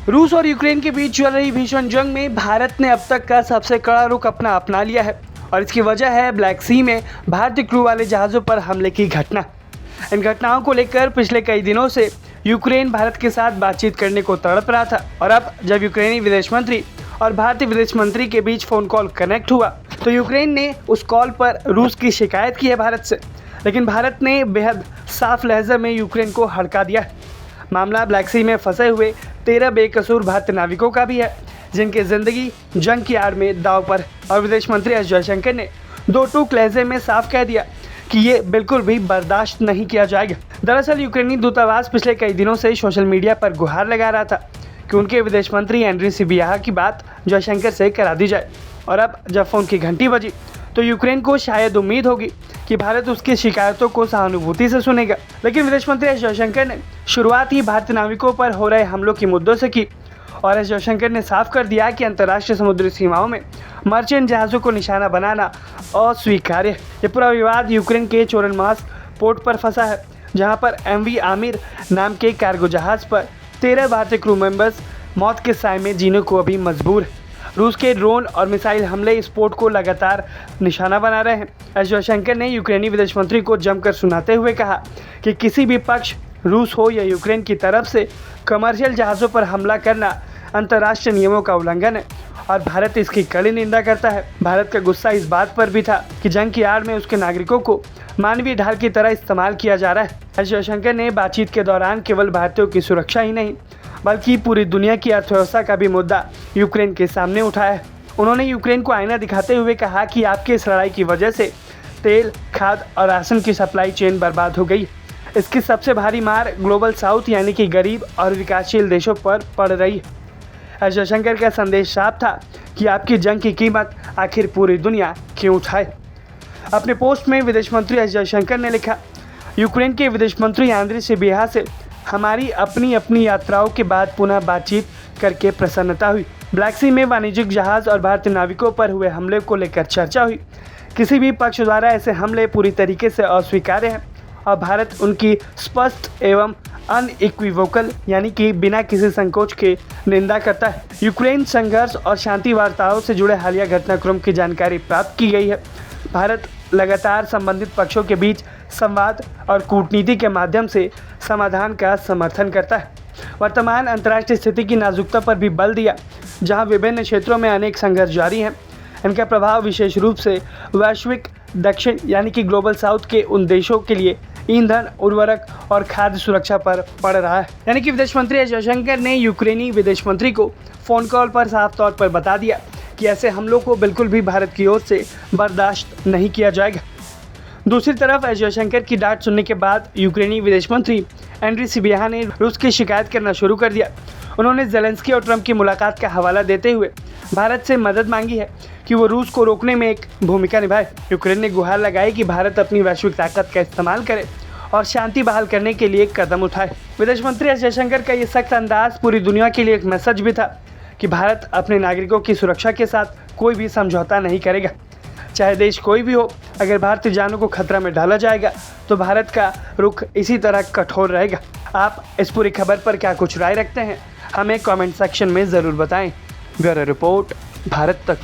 रूस और यूक्रेन के बीच चल रही भीषण जंग में भारत ने अब तक का सबसे कड़ा रुख अपना लिया है और इसकी वजह है ब्लैक सी में भारतीय क्रू वाले जहाज़ों पर हमले की घटना। इन घटनाओं को लेकर पिछले कई दिनों से यूक्रेन भारत के साथ बातचीत करने को तड़प रहा था और अब जब यूक्रेनी विदेश मंत्री और भारतीय विदेश मंत्री के बीच फ़ोन कॉल कनेक्ट हुआ तो यूक्रेन ने उस कॉल पर रूस की शिकायत की है भारत से, लेकिन भारत ने बेहद साफ लहजे में यूक्रेन को हड़का दिया है। मामला ब्लैक सी में फंसे हुए 13 बेकसूर भारतीय नाविकों का भी है जिनकी ज़िंदगी जंग की आड़ में दांव पर। और विदेश मंत्री एस जयशंकर ने दो टूक लहजे में साफ कह दिया कि ये बिल्कुल भी बर्दाश्त नहीं किया जाएगा। दरअसल यूक्रेनी दूतावास पिछले कई दिनों से सोशल मीडिया पर गुहार लगा रहा था कि उनके विदेश मंत्री एंड्री सिबिहा की बात जयशंकर से करा दी जाए और अब जब फ़ोन की घंटी बजी तो यूक्रेन को शायद उम्मीद होगी कि भारत उसकी शिकायतों को सहानुभूति से सुनेगा, लेकिन विदेश मंत्री एस जयशंकर ने शुरुआत ही भारतीय नाविकों पर हो रहे हमलों के मुद्दों से की और एस जयशंकर ने साफ कर दिया कि अंतर्राष्ट्रीय समुद्री सीमाओं में मर्चेंट जहाज़ों को निशाना बनाना अस्वीकार्य है। ये पूरा विवाद यूक्रेन के चोरनमास्क पोर्ट पर फंसा है, जहां पर MV आमिर नाम के कार्गो जहाज़ पर 13 भारतीय क्रू मेंबर्स मौत के साए में जीने को अभी मजबूर है। रूस के ड्रोन और मिसाइल हमले इस पोर्ट को लगातार निशाना बना रहे हैं। एस जयशंकर ने यूक्रेनी विदेश मंत्री को जमकर सुनाते हुए कहा कि किसी भी पक्ष, रूस हो या यूक्रेन की तरफ से कमर्शियल जहाज़ों पर हमला करना अंतर्राष्ट्रीय नियमों का उल्लंघन है और भारत इसकी कड़ी निंदा करता है। भारत का गुस्सा इस बात पर भी था कि जंग की आड़ में उसके नागरिकों को मानवीय ढाल की तरह इस्तेमाल किया जा रहा है। एस जयशंकर ने बातचीत के दौरान केवल भारतीयों की सुरक्षा ही नहीं बल्कि पूरी दुनिया की अर्थव्यवस्था का भी मुद्दा यूक्रेन के सामने उठाया है। उन्होंने यूक्रेन को आईना दिखाते हुए कहा कि आपकी इस लड़ाई की वजह से तेल, खाद और राशन की सप्लाई चेन बर्बाद हो गई। इसकी सबसे भारी मार ग्लोबल साउथ यानी कि गरीब और विकासशील देशों पर पड़ रही है। एस जयशंकर का संदेश साफ था कि आपकी जंग की कीमत आखिर पूरी दुनिया क्यों उठाए। अपने पोस्ट में विदेश मंत्री एस जयशंकर ने लिखा, यूक्रेन के विदेश मंत्री एंड्री सिबिहा से हमारी अपनी यात्राओं के बाद पुनः बातचीत करके प्रसन्नता हुई। ब्लैक सी में वाणिज्यिक जहाज़ और भारतीय नाविकों पर हुए हमले को लेकर चर्चा हुई। किसी भी पक्ष द्वारा ऐसे हमले पूरी तरीके से अस्वीकार्य हैं और भारत उनकी स्पष्ट एवं अनइक्विवोकल यानी कि बिना किसी संकोच के निंदा करता है। यूक्रेन संघर्ष और शांति वार्ताओं से जुड़े हालिया घटनाक्रम की जानकारी प्राप्त की गई है। भारत लगातार संबंधित पक्षों के बीच संवाद और कूटनीति के माध्यम से समाधान का समर्थन करता है। वर्तमान अंतर्राष्ट्रीय स्थिति की नाजुकता पर भी बल दिया, जहां विभिन्न क्षेत्रों में अनेक संघर्ष जारी हैं। इनका प्रभाव विशेष रूप से वैश्विक दक्षिण यानी कि ग्लोबल साउथ के उन देशों के लिए ईंधन, उर्वरक और खाद्य सुरक्षा पर पड़ रहा है। यानी कि विदेश मंत्री एस जयशंकर ने यूक्रेनी विदेश मंत्री को फ़ोन कॉल पर साफ तौर पर बता दिया कि ऐसे हमलों को बिल्कुल भी भारत की ओर से बर्दाश्त नहीं किया जाएगा। दूसरी तरफ एस जयशंकर की डांट सुनने के बाद यूक्रेनी विदेश मंत्री एंड्री सिबिहा ने रूस की शिकायत करना शुरू कर दिया। उन्होंने ज़ेलेंस्की और ट्रंप की मुलाकात का हवाला देते हुए भारत से मदद मांगी है कि वो रूस को रोकने में एक भूमिका निभाए। यूक्रेन ने गुहार लगाई कि भारत अपनी वैश्विक ताकत का इस्तेमाल करे और शांति बहाल करने के लिए कदम उठाए। विदेश मंत्री एस जयशंकर का ये सख्त अंदाज पूरी दुनिया के लिए एक मैसेज भी था कि भारत अपने नागरिकों की सुरक्षा के साथ कोई भी समझौता नहीं करेगा, चाहे देश कोई भी हो। अगर भारतीय जानों को खतरा में डाला जाएगा तो भारत का रुख इसी तरह कठोर रहेगा। आप इस पूरी खबर पर क्या कुछ राय रखते हैं, हमें कमेंट सेक्शन में ज़रूर बताएं। ब्यूरो रिपोर्ट, भारत तक।